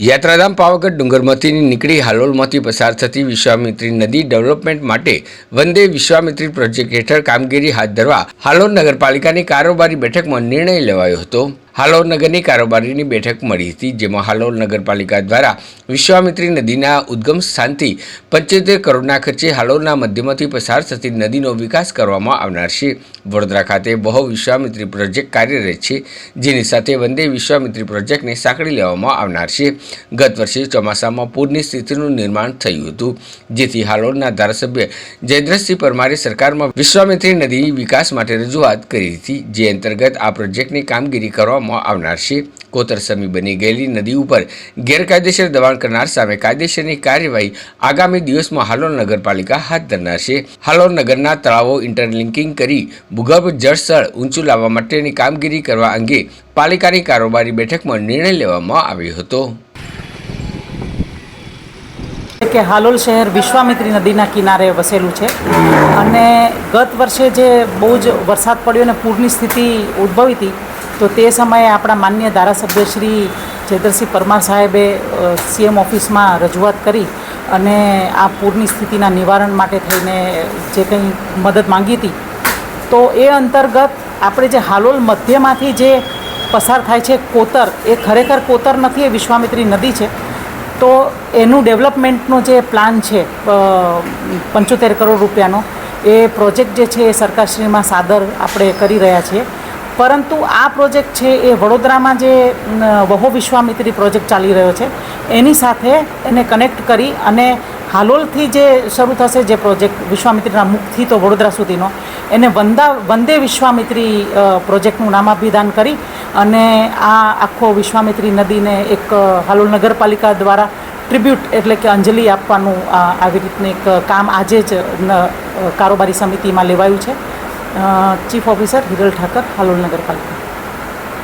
યાત્રાધામ પાવાગઢ ડુંગરમાંથી નીકળી હાલોલમાંથી પસાર થતી વિશ્વામિત્રી નદી ડેવલપમેન્ટ માટે વંદે વિશ્વામિત્રી પ્રોજેક્ટ હેઠળ કામગીરી હાથ ધરવા હાલોલ નગરપાલિકાની કારોબારી બેઠકમાં નિર્ણય લેવાયો હતો। હાલોલ નગરની કારોબારીની બેઠક મળી હતી, જેમાં હાલોલ નગરપાલિકા દ્વારા વિશ્વામિત્રી નદીના ઉદ્ગમ સ્થાનથી 75 કરોડના ખર્ચે હાલોલના મધ્યમાંથી પસાર થતી નદીનો વિકાસ કરવામાં આવનાર છે। વડોદરા ખાતે બહુ વિશ્વામિત્રી પ્રોજેક્ટ કાર્યરત છે, જેની સાથે વંદે વિશ્વામિત્રી પ્રોજેક્ટને સાંકળી લેવામાં આવનાર છે। ગત વર્ષે ચોમાસામાં પૂરની સ્થિતિનું નિર્માણ થયું હતું, જેથી હાલોલના ધારાસભ્ય જયદ્રથસિંહ પરમારે સરકારમાં વિશ્વામિત્રી નદી વિકાસ માટે રજૂઆત કરી હતી, જે અંતર્ગત આ પ્રોજેક્ટની કામગીરી કરવામાં આવનાર છે। કોતરસમી બની ગયેલી નદી ઉપર ગેરકાયદેસર દબાણ કરનાર સામે કાયદેસરની કાર્યવાહી આગામી દિવસમાં હાલોલ નગરપાલિકા હાથ ધરનાર છે। હાલોલ નગરના તળાવો ઇન્ટરલિંકિંગ કરી ભૂગર્ભ જળસ્તર ઊંચું લાવવા માટેની કામગીરી કરવા અંગે પાલિકાની કારોબારી બેઠકમાં નિર્ણય લેવામાં આવ્યો હતો। કે હાલોલ શહેર વિશ્વામિત્રી નદીના કિનારે વસેલું છે અને ગત વર્ષે જે બહુ જ વરસાદ પડ્યો અને પૂરની સ્થિતિ ઉદ્ભવી હતી, તો તે સમયે આપણા માન્ય ધારાસભ્ય શ્રી જયદ્રથસિંહ પરમાર સાહેબે સીએમ ઓફિસમાં રજૂઆત કરી અને આ પૂરની સ્થિતિના નિવારણ માટે થઈને જે કંઈ મદદ માંગી હતી, તો એ અંતર્ગત આપણે જે હાલોલ મધ્યમાંથી જે પસાર થાય છે કોતર, એ ખરેખર કોતર નથી, એ વિશ્વામિત્રી નદી છે। તો એનું ડેવલપમેન્ટનો જે પ્લાન છે 75 કરોડ રૂપિયાનો, એ પ્રોજેક્ટ જે છે એ સરકારશ્રીમાં સાદર આપણે કરી રહ્યા છીએ। પરંતુ આ પ્રોજેક્ટ છે એ વડોદરામાં જે વહો વિશ્વામિત્રી પ્રોજેક્ટ ચાલી રહ્યો છે એની સાથે એને કનેક્ટ કરી અને હાલોલથી જે શરૂ થશે જે પ્રોજેક્ટ વિશ્વામિત્રીના મુખથી તો વડોદરા સુધીનો, એને વંદે વિશ્વામિત્રી પ્રોજેક્ટનું નામાભિધાન કરી અને આ આખો વિશ્વામિત્રી નદીને એક હાલોલ નગરપાલિકા દ્વારા ટ્રિબ્યુટ એટલે કે અંજલિ આપવાનું આવી રીતનું એક કામ આજે જ કારોબારી સમિતિમાં લેવાયું છે। ચીફ ઓફિસર હિરલ ઠાકર, હાલોલ નગરપાલિકા।